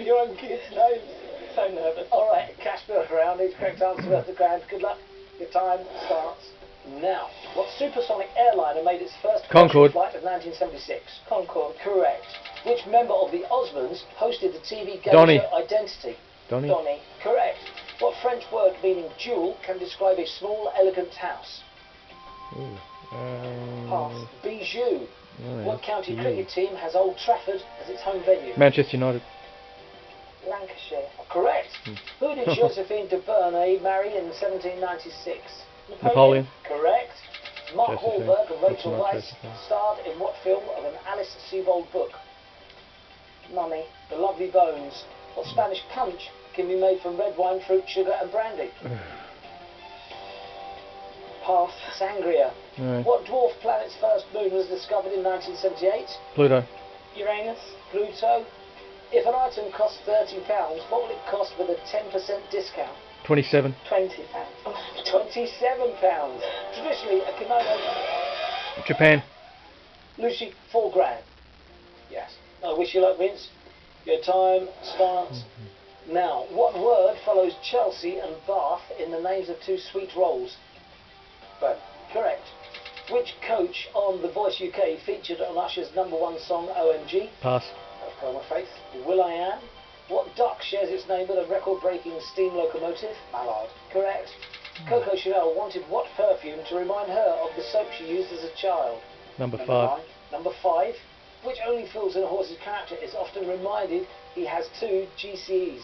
your own kids' names. So nervous. Alright, cash bill around. Each correct answer worth $1,000. Good luck. Your time starts now. What supersonic airliner made its first Concorde. flight of 1976? Concorde. Correct. Which member of the Osmonds hosted the TV game Donny. show Identity? Donny. Donny. Correct. What French word meaning jewel can describe a small, elegant house? Ooh. Pass. Bijou. Oh, What county yeah. cricket team has Old Trafford as its home venue? Manchester United. Lancashire. Correct. Who did Josephine de Bernay marry in 1796? Napoleon. Correct. Mark Josephine. Wahlberg and That's Rachel not Weisz Josephine. starred in what film of an Alice Sebold book? Mummy. The Lovely Bones. What Spanish punch can be made from red wine, fruit, sugar and brandy? Pass. Sangria. Alright. What dwarf planet's first moon was discovered in 1978? Pluto. Uranus. Pluto. If an item costs £30, what will it cost with a 10% discount? 27. £20. £27. Traditionally, a kimono. Japan. Lucy, £4,000. Yes. I wish you luck, Vince. Your time starts now. What word follows Chelsea and Bath in the names of two sweet rolls? But Correct. Which coach on The Voice UK featured on Usher's #1 song OMG? Pass. That's Chroma Faith. Will I Am. What duck shares its name with a record-breaking steam locomotive? Mallard. Correct. Coco Chanel wanted what perfume to remind her of the soap she used as a child? Number 5. 9. Number 5. Which only fools in a horse's character is often reminded he has 2 GCEs?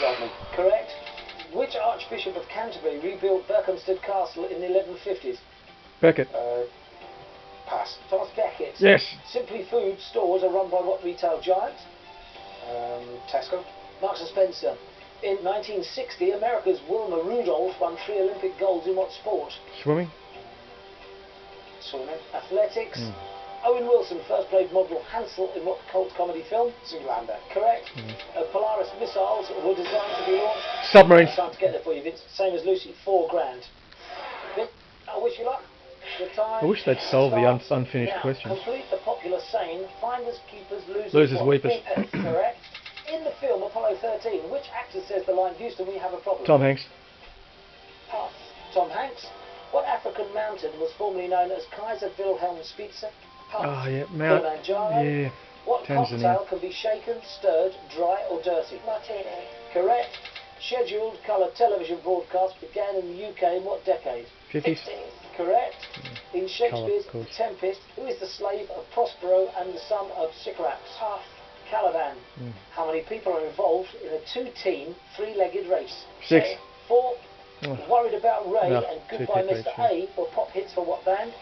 Rodney. Correct. Which Archbishop of Canterbury rebuilt Berkhamsted Castle in the 1150s? Beckett. Pass. Thomas Becket. Yes. Simply Food stores are run by what retail giant? Tesco. Marks and Spencer. In 1960, America's Wilma Rudolph won 3 Olympic golds in what sport? Swimming. Swimming. Athletics. Owen Wilson first played model Hansel in what cult comedy film? Zoolander. Correct. Polaris missiles were designed to be launched. Submarines. Time to get there for you, Vince. Same as Lucy, $4,000. Vince, I wish you luck. Your time I wish they'd solve the starts unfinished now. questions. Complete the popular saying, finders, keepers, losers, Losers, what? weepers. Correct. In the film Apollo 13, which actor says the line, Houston, we have a problem? Tom Hanks. Pass. Tom Hanks. What African mountain was formerly known as Kaiser Wilhelm Spitze? Pass. Oh yeah, Mount. Kilimanjaro. Yeah. What Tanzania. cocktail can be shaken, stirred, dry or dirty? Martini. Correct. Scheduled colour television broadcast began in the UK in what decade? 50s. 60s. Correct. In Shakespeare's Colour, The Tempest, who is the slave of Prospero and the son of Sycorax? Pass. Caliban. How many people are involved in a 2-team, 3-legged race? 6. 4. Oh. Worried About Ray No, and 2 Goodbye people Mr. each, A were pop hits for what band?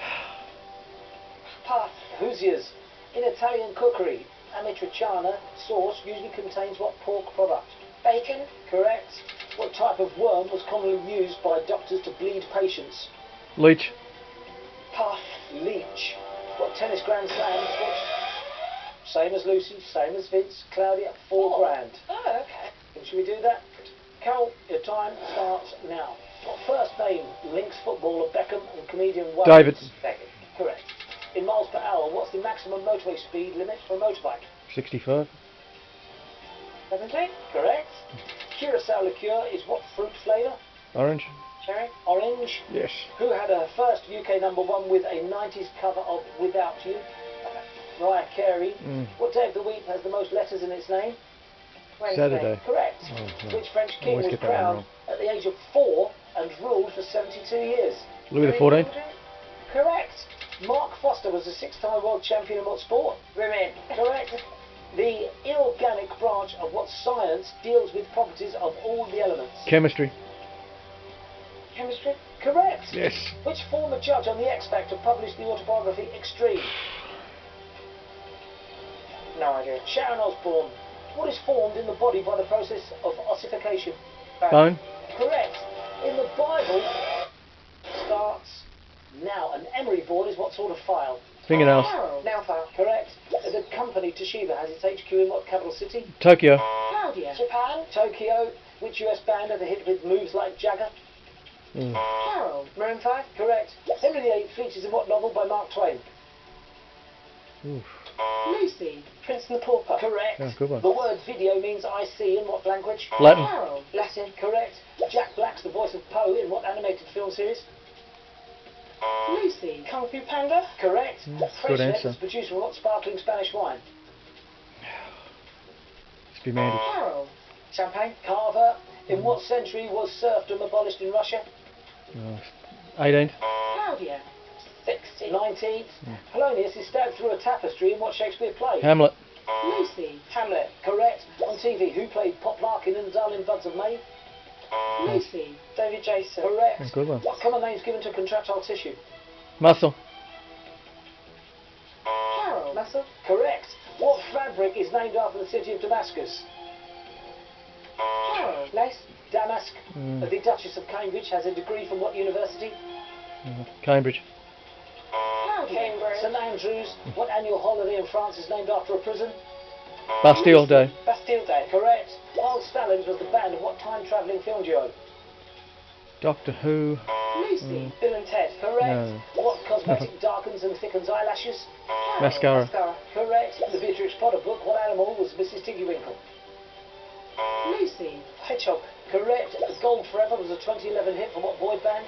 Pass. Hoosiers. In Italian cookery, amatriciana sauce usually contains what pork product? Bacon. Correct. What type of worm was commonly used by doctors to bleed patients? Leech. Pass. Leech. What tennis grand slams which? Same as Lucy, same as Vince. Claudia, $4,000. Oh, okay. Should we do that? Carol, your time starts now. What first name links footballer Beckham and comedian Wales? David. Beckett. Correct. In miles per hour, what's the maximum motorway speed limit for a motorbike? 65. 70. Correct. Curacao liqueur is what fruit flavour? Orange. Cherry. Orange. Yes. Who had her first UK #1 with a 90s cover of Without You? Mariah Carey. What day of the week has the most letters in its name? Wednesday. Saturday. Correct. Oh, no. Which French king Always was get that one crowned wrong. at the age of 4 and ruled for 72 years? Louis XIV. Correct. Mark Foster was a 6-time world champion in what sport? Women. Correct. The inorganic branch of what science deals with properties of all the elements? Chemistry. Chemistry. Correct. Yes. Which former judge on the X Factor published the autobiography Extreme? No idea. Sharon Osbourne. What is formed in the body by the process of ossification? Bone. Correct. In the Bible starts now. An emery board is what sort of file? Fingernails. Oh. Nail file. Correct. The company Toshiba has its HQ in what capital city? Tokyo. Claudia. Japan. Tokyo. Which US band had a hit with moves like Jagger? Harold. Maroon 5. Correct. Henry VIII features in what novel by Mark Twain? Oof. Lucy. Prince and the Pauper. Correct. Yeah, good one. The word video means I see in what language? Latin. Carol. Latin. Correct. Jack Black's the voice of Poe in what animated film series? Lucy. Kung Fu Panda. Correct. Good Freshnet answer. is produced from what sparkling Spanish wine? Spumandi. Carol. Champagne. Carver. In what century was serfdom abolished in Russia? 18th. Claudia. 16th. 19th. Polonius is stabbed through a tapestry in what Shakespeare play? Hamlet. Lucy. Hamlet. Correct. On TV, who played Pop Larkin in The Darling Buds of May? Lucy. David Jason. Correct. Yeah, good one. What common name is given to contractile tissue? Muscle. Carol. Muscle. Correct. What fabric is named after the city of Damascus? Carol. Lace. Damask. Mm. The Duchess of Cambridge has a degree from what university? Cambridge. Claudia. Cambridge. St Andrews. What annual holiday in France is named after a prison? Bastille Day. Bastille Day. Correct. Wild Stallions was the band of what time-travelling film duo? Doctor Who. Lucy. Bill and Ted. Correct. No. What cosmetic darkens and thickens eyelashes? Mascara. Correct. In the Beatrix Potter book, what animal was Mrs. Tiggywinkle? Lucy. Hedgehog. Correct. Gold Forever was a 2011 hit from what boy band?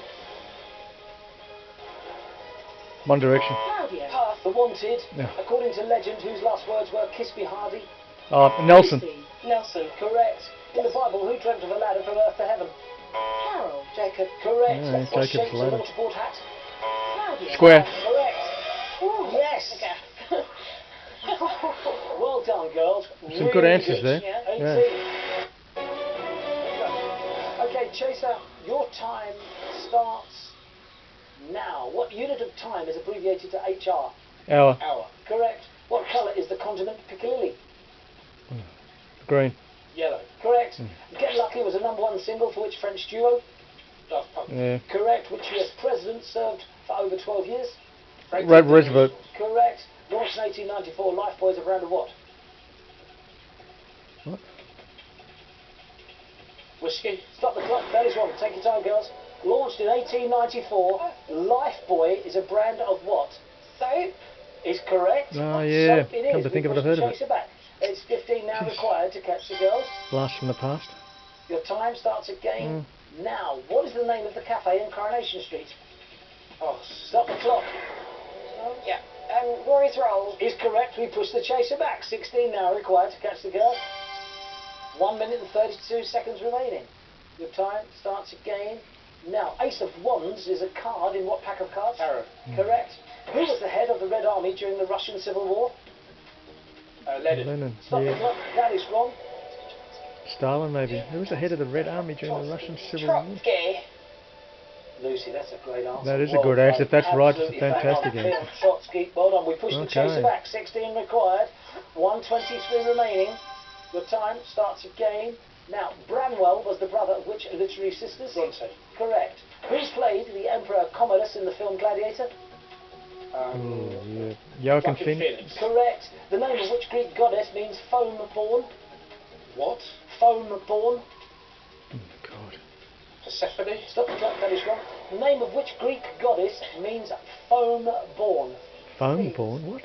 One Direction. Claudia. Path. The Wanted. Yeah. According to legend, whose last words were "Kiss me Hardy"? Nelson. Lucy. Nelson. Correct. In the Bible, who dreamt of a ladder from earth to heaven? Carol. Jacob. Correct. Yeah, What Jacob's shape's a ladder. waterboard hat? Claudia. Square. Correct. Yes. Well done, girls. Some good answers there. Yeah. Yeah. 18. Okay, Chaser, your time starts now. What unit of time is abbreviated to HR? Hour. Hour. Correct. What colour is the condiment piccalilli? Green. Yellow. Correct. Get Lucky was a #1 single for which French duo? Daft Punk. Yeah. Correct. Which US president served for over 12 years? Roosevelt. Correct. Launched in 1894, Lifebuoy is a brand of what? What? Whiskey. Stop the clock. That is wrong. Take your time, girls. Launched in 1894, Lifebuoy is a brand of what? Soap. Is correct. Oh, yeah. Soap it Come is. to think of it, We I've heard of chase it. back. It's 15 now required to catch the girls. Blast from the past. Your time starts again now. What is the name of the cafe in Coronation Street? Oh, stop the clock. Yeah. Rory's Roll. Is correct. We push the chaser back. 16 now required to catch the girl. 1 minute and 32 seconds remaining. Your time starts again now. Ace of Wands is a card in what pack of cards? Tarot. Correct. Who was the head of the Red Army during the Russian Civil War? Lenin. Stop the Yeah. clock. That is wrong. Stalin, maybe. Who was the head of the Red Army during the Russian Civil War? Trotsky. Lucy, that's a great answer. That is a Well good done. answer. If that's right, it's a Absolutely fantastic bang on. answer. Trotsky, well done. We push the Okay. chaser back. 16 required. 1:23 remaining. Your time starts again. Now, Branwell was the brother of which literary sisters? Bronte. Correct. Who played the Emperor Commodus in the film Gladiator? Oh, yeah. Joachim Phoenix. Correct. The name of which Greek goddess means foam born? What? Foam born. Oh, God. Persephone? Stop the clock, that is wrong. The name of which Greek goddess means foam born? Foam born? What?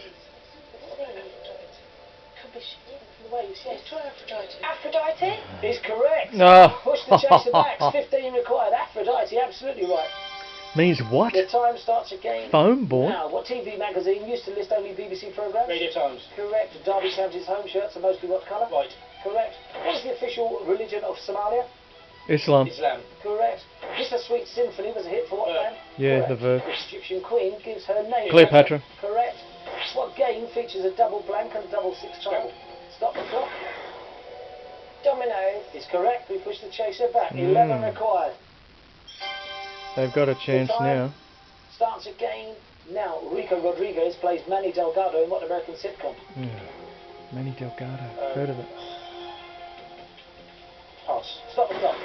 Could be from the waves, yes. Try Aphrodite. Aphrodite? Is correct. No. Push the chaser back. 15 required. Aphrodite, absolutely right. Means what? The time starts again. Foam born? Now, what TV magazine used to list only BBC programmes? Radio Times. Correct. Derby County's home shirts are mostly what colour? White. Correct. What is the official religion of Somalia? Islam. Islam. Correct. Bittersweet Symphony was a hit for what band? Yeah, Correct. the verb. Which Egyptian queen gives her name? Cleopatra. Correct. What game features a double blank and a double six tile? Stop the clock. Dominoes. Is correct. We push the chaser back. 11 required. They've got a chance now. Starts again. Now, Rico Rodriguez plays Manny Delgado in what American sitcom? Manny Delgado. Heard of it. Pass. Stop the clock.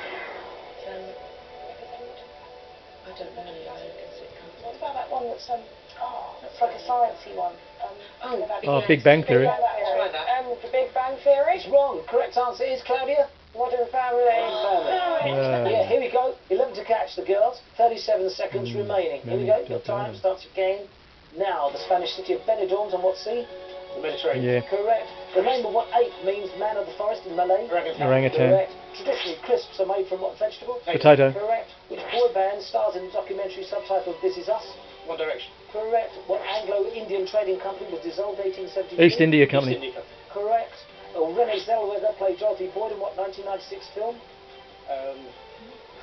I don't know any American sitcoms. What about that one that's it's like a sciencey one? Oh, Big Bang Theory. The Big Bang Theory. It's wrong. Correct answer is Claudia. Modern Family. Yeah, here we go. 11 to catch the girls. 37 seconds remaining. Here we go. Your time starts again. Now, the Spanish city of Benidorm's on what sea? The Mediterranean. Yeah. Correct. The name of what ape means man of the forest in Malay? Orangutan. Correct. Traditionally, crisps are made from what vegetable? Potato. Correct. Which boy band stars in the documentary subtitled This Is Us? One Direction. Correct. What Anglo-Indian trading company was dissolved 1872? East India Company. East India Company. Correct. Renée Zellweger played Dorothy Boyd in what 1996 film?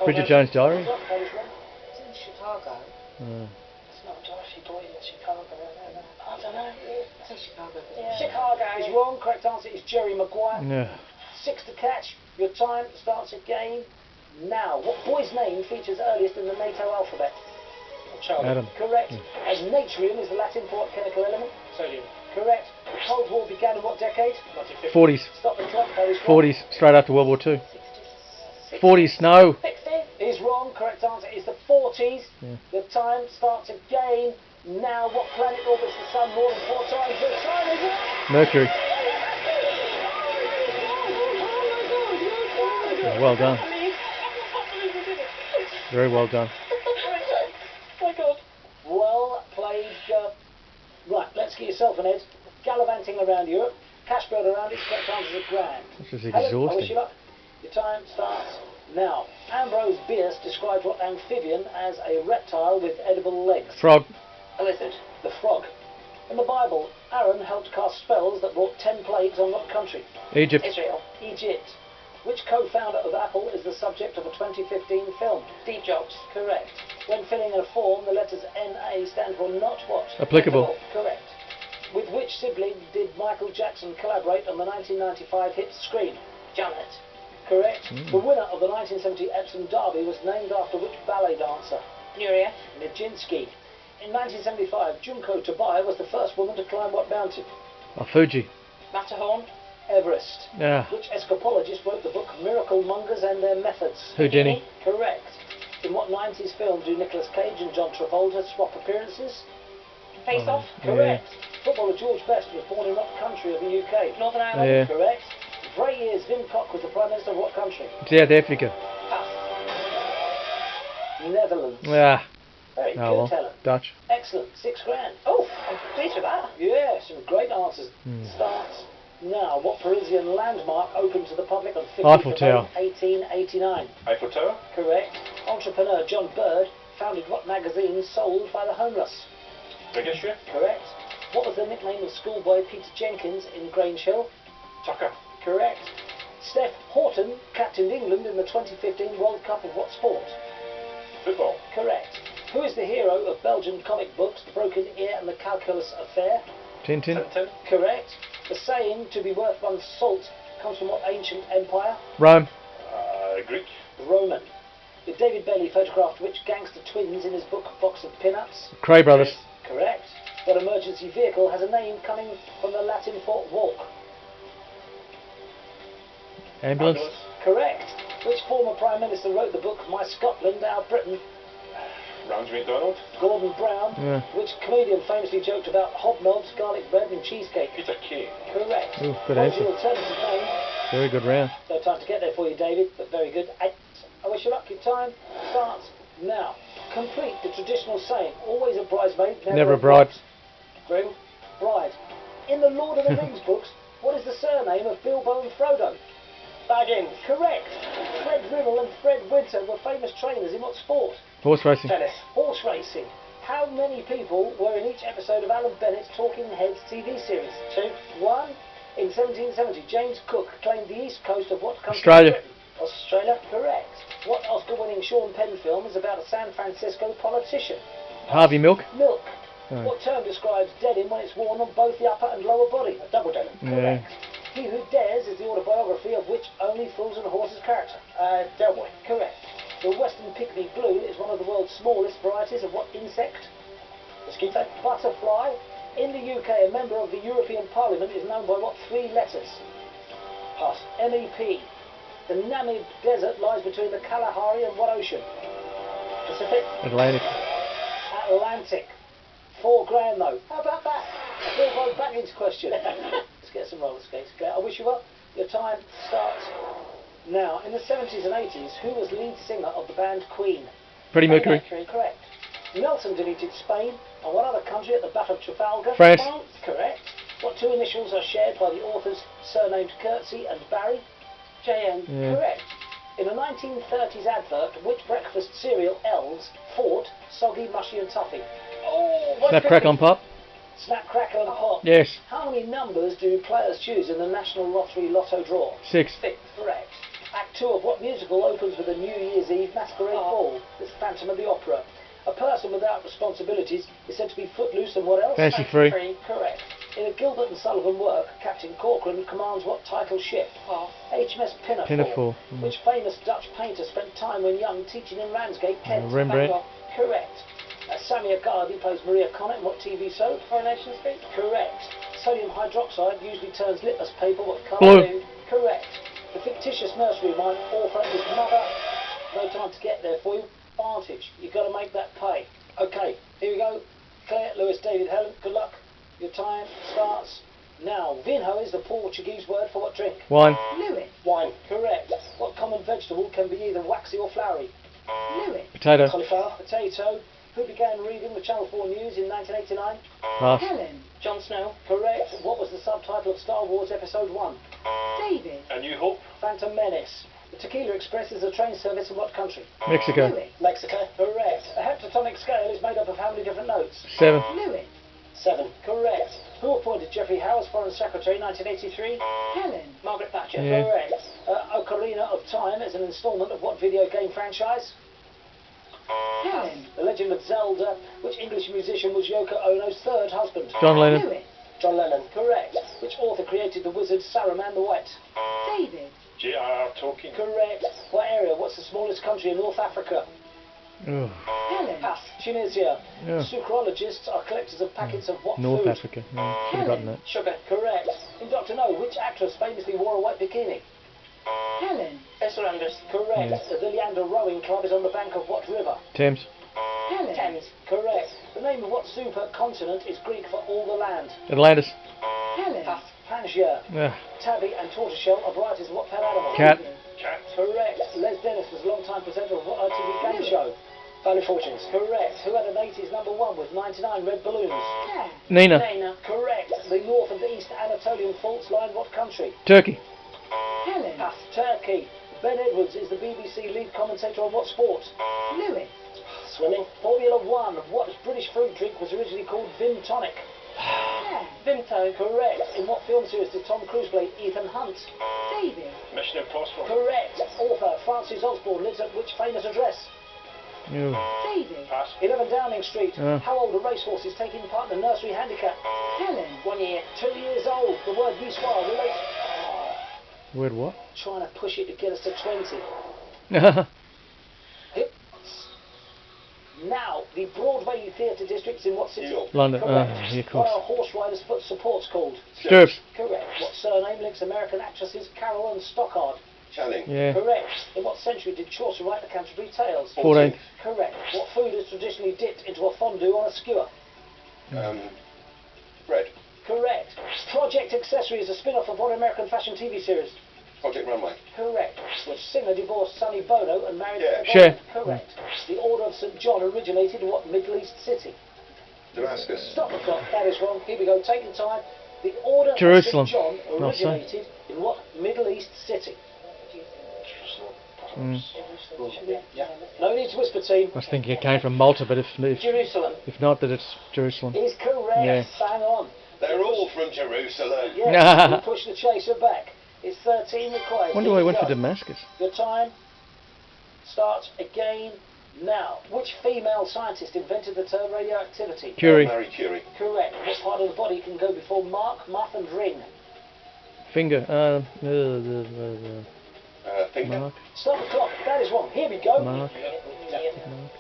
Bridget Jones' Diary. That is wrong. It's in Chicago. It's not Dorothy Boyd in Chicago. I don't know. It's in Chicago. Yeah. Chicago. Is wrong. Correct answer is Jerry Maguire. Yeah. 6 to catch. Your time starts again now. What boy's name features earliest in the NATO alphabet? Charlie. Adam. Correct. As natrium is the Latin for what chemical element? Sodium. Correct. The Cold War began in what decade? 1950. 40s. Stop the clock. That is wrong. 40s. Straight after World War II. 40s. No. 60. Is wrong. Correct answer is the 40s. Yeah. The time starts again now. What planet orbits the sun more than 4 times? The time is up. Mercury. Well done. Very well done. Oh my God. Well played. Right, let's get yourself an Ed. Gallivanting around Europe. Cash build around it. Correct answer is £1,000. This is Helen, I wish exhausting. you luck. Your time starts now. Ambrose Bierce describes what amphibian as a reptile with edible legs? Frog. A lizard. The frog. In the Bible, Aaron helped cast spells that brought 10 plagues on what country? Egypt. Israel. Egypt. Which co-founder of Apple is the subject of a 2015 film? Steve Jobs. Correct. When filling in a form, the letters NA stand for not what? Applicable. Correct. With which sibling did Michael Jackson collaborate on the 1995 hit Scream? Janet. Correct. The winner of the 1970 Epsom Derby was named after which ballet dancer? Nuria. Nijinsky. In 1975, Junko Tabai was the first woman to climb what mountain? Oh, Fuji. Matterhorn. Everest. Yeah. Which escapologist wrote the book Miracle Mongers and Their Methods? Houdini. Correct. In what 90s film do Nicolas Cage and John Travolta swap appearances? Face Off. Correct. Footballer George Best was born in what country of the UK? Northern Ireland. Yeah. Correct. For 8 years, Wim Kok was the Prime Minister of what country? South Africa. Pass. Netherlands. Yeah. Very good, Oh well. Helen. Dutch. Excellent. £6,000. Oh, I'm pleased with that. Yeah, some great answers. Starts now. What Parisian landmark opened to the public on 15th Eiffel of Tower. May 1889? Eiffel Tower. Correct. Entrepreneur John Bird founded what magazine sold by the homeless? British. Correct. What was the nickname of schoolboy Peter Jenkins in Grange Hill? Tucker. Correct. Steph Houghton captained England in the 2015 World Cup of what sport? Football. Correct. Who is the hero of Belgian comic books The Broken Ear and The Calculus Affair? Tintin. Tintin. Correct. The saying, to be worth one's salt, comes from what ancient empire? Rome. Greek. Roman. Did David Bailey photographed which gangster twins in his book Box of Pin-Ups? Cray Brothers. Correct. What emergency vehicle has a name coming from the Latin for walk? Ambulance. Correct. Which former Prime Minister wrote the book My Scotland, Our Britain? Ramsay MacDonald. Gordon Brown. Yeah. Which comedian famously joked about hobnobs, garlic bread and cheesecake? Peter King. Correct. Ooh, good What was answer. your alternative name? Very good round. No time to get there for you, David, but very good. I wish you luck. Your time starts now. Complete the traditional saying, always a bridesmaid, Never a bride. Grim. Bride. In the Lord of the Rings books, what is the surname of Bilbo and Frodo? Baggins. Correct. Fred Riddle and Fred Winter were famous trainers in what sport? Horse racing. Tennis. Horse racing. How many people were in each episode of Alan Bennett's Talking Heads TV series? 2. 1. In 1770, James Cook claimed the east coast of what country? Australia. Britain? Australia. Correct. What Oscar-winning Sean Penn film is about a San Francisco politician? Harvey Milk. Milk. Oh. What term describes denim when it's worn on both the upper and lower body? A double denim. Yeah. Correct. He Who Dares is the autobiography of which Only Fools and Horses character? Del Boy. Correct. The Western Pygmy Blue is one of the world's smallest varieties of what insect? Mosquito. Butterfly. In the UK, a member of the European Parliament is known by what 3 letters? Pass. MEP. The Namib Desert lies between the Kalahari and what ocean? Pacific. Atlantic. Atlantic. £4,000 though. How about that? Bilbo Baggins question. Let's get some roller skates. Okay, I wish you well. Your time starts now. In the 70s and 80s, who was lead singer of the band Queen? Freddie Mercury. Correct. Nelson defeated Spain and what other country at the Battle of Trafalgar? France. Correct. What two initials are shared by the authors surnamed Curtsy and Barry? JN. Yeah. Correct. In a 1930s advert, which breakfast cereal elves fought Soggy, Mushy and Toffee? Oh, Snap, crack on pop. Snap, crackle and pop. Yes. How many numbers do players choose in the National Lottery Lotto draw? 6. 6. Correct. Act 2 of what musical opens with a New Year's Eve masquerade ball? This Phantom of the Opera. A person without responsibilities is said to be footloose and what else? Fancy free. Correct. In a Gilbert and Sullivan work, Captain Corcoran commands what title ship? Pass. HMS Pinafore. Pinafore. Which famous Dutch painter spent time when young teaching in Ramsgate, Kent? Rembrandt. Van Gogh. Correct. Samia Gardi plays Maria Connett in what TV soap? Coronation Street. Correct. Sodium hydroxide usually turns litmus paper what colour? Blue. Correct. The fictitious nursery rhyme author is mother. No time to get there for you. Vantage. You've got to make that pay. Okay, here we go. Claire, Lewis, David, Helen, good luck. Your time starts now. Vinho is the Portuguese word for what drink? Wine. Lewis. Wine. Correct. What common vegetable can be either waxy or floury? Lewis. Potato. Cauliflower. Potato. Who began reading with Channel 4 News in 1989? Pass. Helen. Jon Snow. Correct. What was the subtitle of Star Wars Episode 1? David. A New Hope. Phantom Menace. The Tequila Express is a train service in what country? Mexico. Lewis. Mexico. Correct. A heptatonic scale is made up of how many different notes? 7. Lewis. 7. Correct. Who appointed Geoffrey Howe as Foreign Secretary in 1983? Helen. Margaret Thatcher. Yeah. Correct. Ocarina of Time is an instalment of what video game franchise? Helen. The Legend of Zelda. Which English musician was Yoko Ono's third husband? John Lennon. Lewis. John Lennon. Correct. Which author created the wizard Saruman the White? David. J.R.R. Tolkien. Correct. What area? What's the smallest country in North Africa? Oh. Helen. Pass. Tunisia. Yeah. Sucrologists are collectors of packets of what North food? Africa. No, should have gotten that. Sugar. Correct. In Dr. No, which actress famously wore a white bikini? Helen. Esmeralda. Correct. Yeah. The Leander Rowing Club is on the bank of what river? Thames. Helen. Thames. Correct. The name of what supercontinent is Greek for all the land? Atlantis. Helen. Pass. Pangaea. Ah. Tabby and tortoiseshell are varieties of what pet animal? Cat. Cat. Correct. Les Dennis was a long-time presenter of what ITV game show? Valley Fortunes. Correct. Who had an 80s #1 with 99 red balloons? Claire. Nina. Dana. Correct. The North and East Anatolian faults line what country? Turkey. Helen. Pass. Turkey. Ben Edwards is the BBC lead commentator on what sport? Lewis. Swimming. Formula 1. What British fruit drink was originally called Vim Tonic? Claire. Vimto. Correct. In what film series did Tom Cruise play Ethan Hunt? David. Mission Impossible. Correct. Author Francis Osborne lives at which famous address? Oh. David. Pass. 11 Downing Street. Ah. How old are racehorses taking part in the nursery handicap? Helen. 1 year. 2 years old. The word Niçois relates... Word what? Trying to push it to get us to 20. Yes. Now, the Broadway Theatre District's in what city? York. London. Correct. Yeah, of What course. are horse riders' foot supports called? Stirrups. Correct. What surname links American actresses Carol and Stockard? Channing. Yeah. Correct. In what century did Chaucer write the Canterbury Tales? 14th. Correct. What food is traditionally dipped into a fondue on a skewer? Bread. Correct. Project Accessory is a spin-off of what American fashion TV series? Project Runway. Correct. Which singer divorced Sonny Bono and married... Yeah. Cher. Correct. The Order of St. John originated in what Middle East city? Damascus. Stop the clock. That is wrong. Here we go. Take your time. The Order Jerusalem. of St. John Oh, sorry. originated in what Middle East city? Mm. Yeah. No need to whisper, team. I was thinking it came from Malta, but if Jerusalem not, that it's Jerusalem. is correct. Yeah. Bang on. They're all from Jerusalem. Yeah. We push the chaser back. It's 13 required. Wonder Here why I we went for go. Damascus. Your time starts again now. Which female scientist invented the term radioactivity? Curie. Marie Curie. Correct. What part of the body can go before mark, muff and ring? Finger. Finger. Mark. Stop the clock. That is wrong. Here we go. Mark. Ear.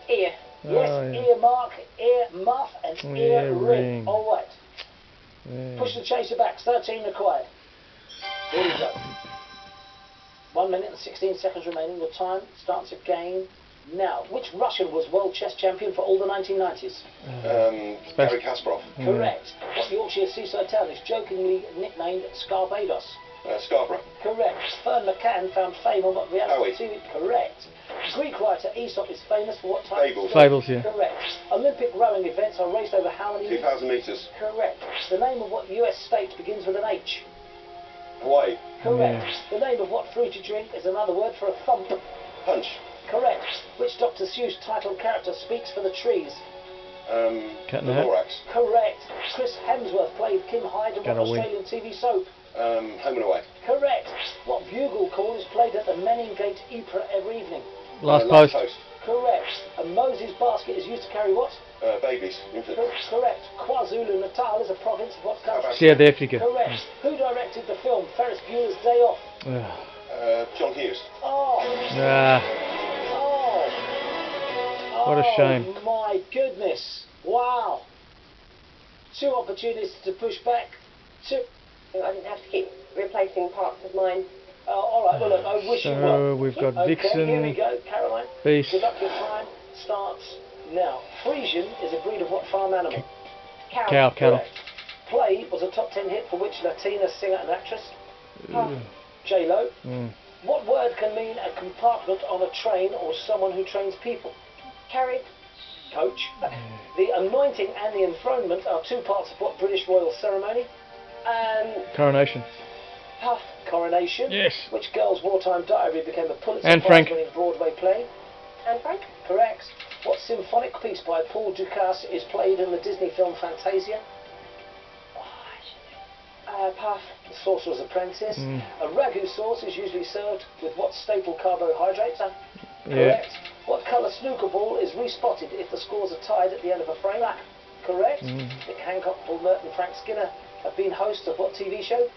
Yes, Oh, yeah. ear mark, ear muff and ear Ear ring. ring. All right. Yeah. Push the chaser back. 13 required. Here we go. 1 minute and 16 seconds remaining. The time starts again now. Which Russian was world chess champion for all the 1990s? Gary Kasparov. Yeah. Correct. What Yorkshire seaside town is jokingly nicknamed Scarbados? Scarborough. Correct. Fern McCann found fame on what reality Howie. TV? Correct. Greek writer Aesop is famous for what type Fables. of sport? Fables, yeah. Correct. Olympic rowing events are raced over how many 2,000 metres. Correct. The name of what US state begins with an H? Hawaii. Correct. The name of what fruity drink is another word for a thump? Punch. Correct. Which Dr. Seuss title character speaks for the trees? Cat in The the Hat. Lorax. Correct. Chris Hemsworth played Kim Hyde in what Gotta win. Australian TV soap? Home and Away. Correct. What bugle call is played at the Menin Gate Opera every evening? Last Last post. Correct. A Moses basket is used to carry what? Babies. Infants. Correct. KwaZulu-Natal is a province of what country? South Africa. Correct. Who directed the film Ferris Bueller's Day Off? John Hughes. Oh. Ah, Oh. What a shame. Oh my goodness. Wow. 2 opportunities to push back. 2. I didn't have to keep replacing parts of mine. All right. Well, look, I wish you well. so we've got Okay, here we Vixen, go, Caroline. Beast, Good luck. Your time starts now. Frisian is a breed of what farm animal? cow, cattle. Correct. Play was a top 10 hit for which Latina singer and actress? Ugh. J-Lo. Mm. What word can mean a compartment on a train or someone who trains people? Carried. Coach. The anointing and the enthronement are 2 parts of what British royal ceremony? Coronation. Pass. Coronation. Yes. Which girl's wartime diary became a Pulitzer Anne Frank. Prize-winning Broadway play? And Frank. Correct. What symphonic piece by Paul Dukas is played in the Disney film Fantasia? Pass. The Sorcerer's Apprentice. Mm. A ragu sauce is usually served with what staple carbohydrates? Yeah. Correct. What colour snooker ball is respotted if the scores are tied at the end of a frame? Black. Correct. Mm. Nick Hancock, Paul Merton, Frank Skinner have been hosts of what TV show?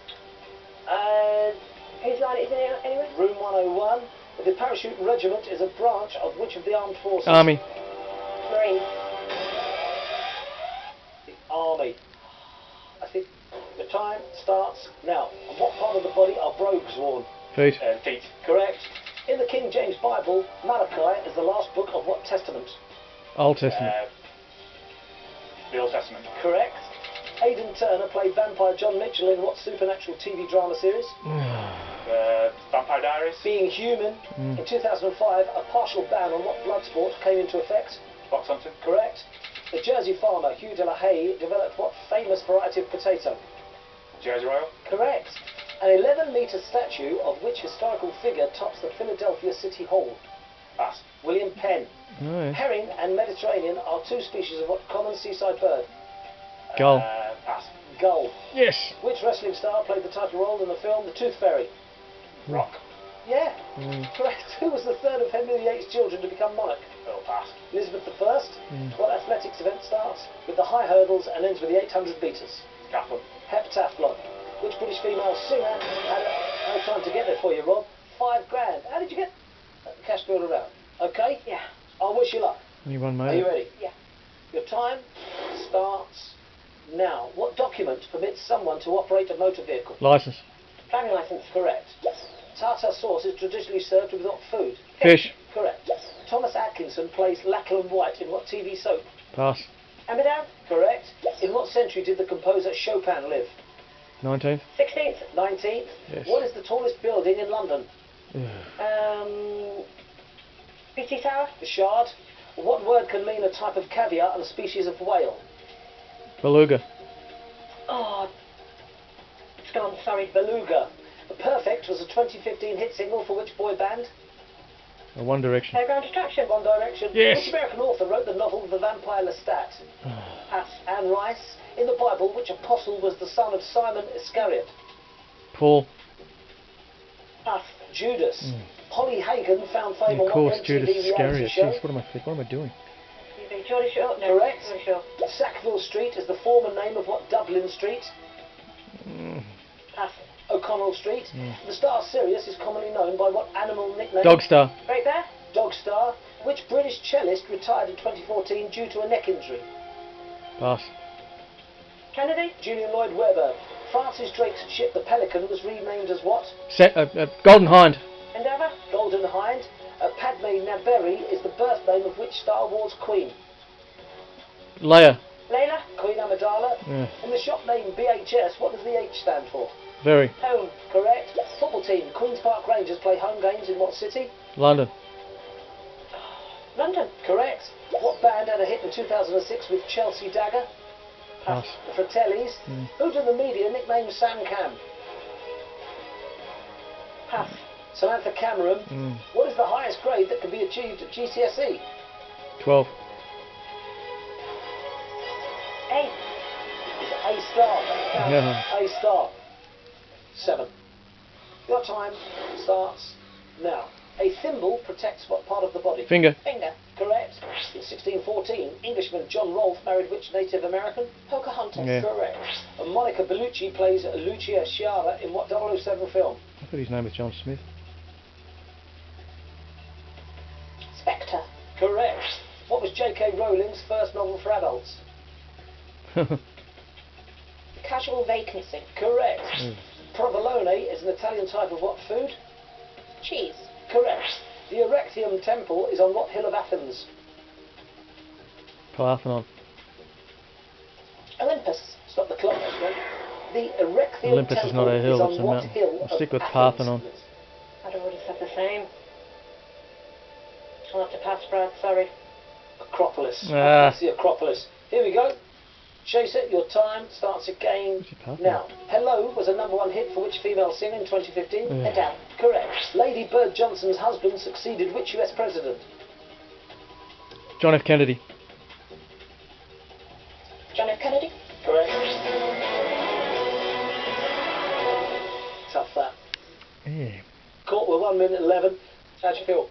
Whose line is it anyway? Room 101. The Parachute Regiment is a branch of which of the armed forces? Army. Marine. The Army. I think the time starts now. On what part of the body are brogues worn? Feet. Feet. Correct. In the King James Bible, Malachi is the last book of what testament? Old Testament. The Old Testament. Correct. Aidan Turner played vampire John Mitchell in what supernatural TV drama series? Vampire Diaries. Being Human. Mm. In 2005, a partial ban on what blood sport came into effect? Box hunting. Correct. The Jersey farmer Hugh de la Haye developed what famous variety of potato? Jersey Royal. Correct. An 11-metre statue of which historical figure tops the Philadelphia City Hall? Pass. William Penn. Oh, yeah. Herring and Mediterranean are 2 species of what common seaside bird? Gull. Pass. Gull. Yes. Which wrestling star played the title role in the film The Tooth Fairy? Rock. Yeah. Mm. Correct. Who was the 3rd of Henry VIII's children to become monarch? Pass. Elizabeth I. Mm. What athletics event starts with the high hurdles and ends with the 800 metres? Heptathlon. Heptathlon. Which British female singer had no time to get there for you, Rob? $5,000. How did you get the cash builder around? Okay? Yeah. I wish you luck. Anyone Are made you it? ready? Yeah. Your time starts now. What document permits someone to operate a motor vehicle? License. Driving licence. Correct. Tartar sauce is traditionally served with what food? Fish. Correct. Thomas Atkinson plays Lachlan White in what TV soap? Pass. Amidam. Correct. In what century did the composer Chopin live? 19th. 16th. 19th. Yes. What is the tallest building in London? BT Tower. The Shard. What word can mean a type of caviar and a species of whale? Beluga. Oh. It's gone, sorry. Beluga. Perfect was a 2015 hit single for which boy band? One Direction. Playground Distraction. One Direction. Yes. Which American author wrote the novel The Vampire Lestat? Pass. Anne Rice. In the Bible, which apostle was the son of Simon Iscariot? Paul. Pass. Judas. Holly Hagan found fame Of on course, what MTV Judas reality Iscariot. show? Jeez, what am I doing? Jordan Shaw. No. Correct. Jordan Shaw. Sackville Street is the former name of what Dublin Street? Pass. O'Connell Street. The star Sirius is commonly known by what animal nickname? Dog Star. Right there. Dog Star. Which British cellist retired in 2014 due to a neck injury? Pass. Kennedy. Julian Lloyd Webber. Francis Drake's ship the Pelican was renamed as what? Golden Hind. Endeavour. Golden Hind. Padme Naberi is the birth name of which Star Wars queen? Leia. Layla. Queen Amidala. Yeah. In the shop name BHS, what does the H stand for? Very. Home. Correct. Football team. Queen's Park Rangers play home games in what city? London. London. Correct. What band had a hit in 2006 with Chelsea Dagger? Pass. The Fratellis. Who did the media nickname Sam Cam? Pass. Samantha Cameron. What is the highest grade that can be achieved at GCSE? 12. A. Is it A star? Yeah. A star. 7. Your time starts now. A thimble protects what part of the body? Finger. Finger. Correct. In 1614, Englishman John Rolfe married which Native American? Pocahontas. Yeah. Correct. And Monica Bellucci plays Lucia Sciarra in what 007 film? I thought his name was John Smith. Spectre. Correct. What was J.K. Rowling's first novel for adults? Casual vacancy. Correct. Provolone is an Italian type of what food? Cheese. Correct. The Erectium Temple is on what hill of Athens? Parthenon. Olympus. Stop the clock, man. The Erectium Olympus is Temple not a hill, is on it's a what mountain. hill I'll stick of with Athens? Parthenon. I'd already said the same. I'll have to pass, Brad, sorry. Acropolis. Ah. That's the Acropolis. Here we go. Chase it, your time starts again What's your Parthenon? now. Hello was a #1 hit for which female singer in 2015? Yeah. Adele. Correct. Lady Bird Johnson's husband succeeded which US president? John F. Kennedy. John F. Kennedy. Correct. Tough that. Yeah. Caught with 1 minute 11. How'd you feel?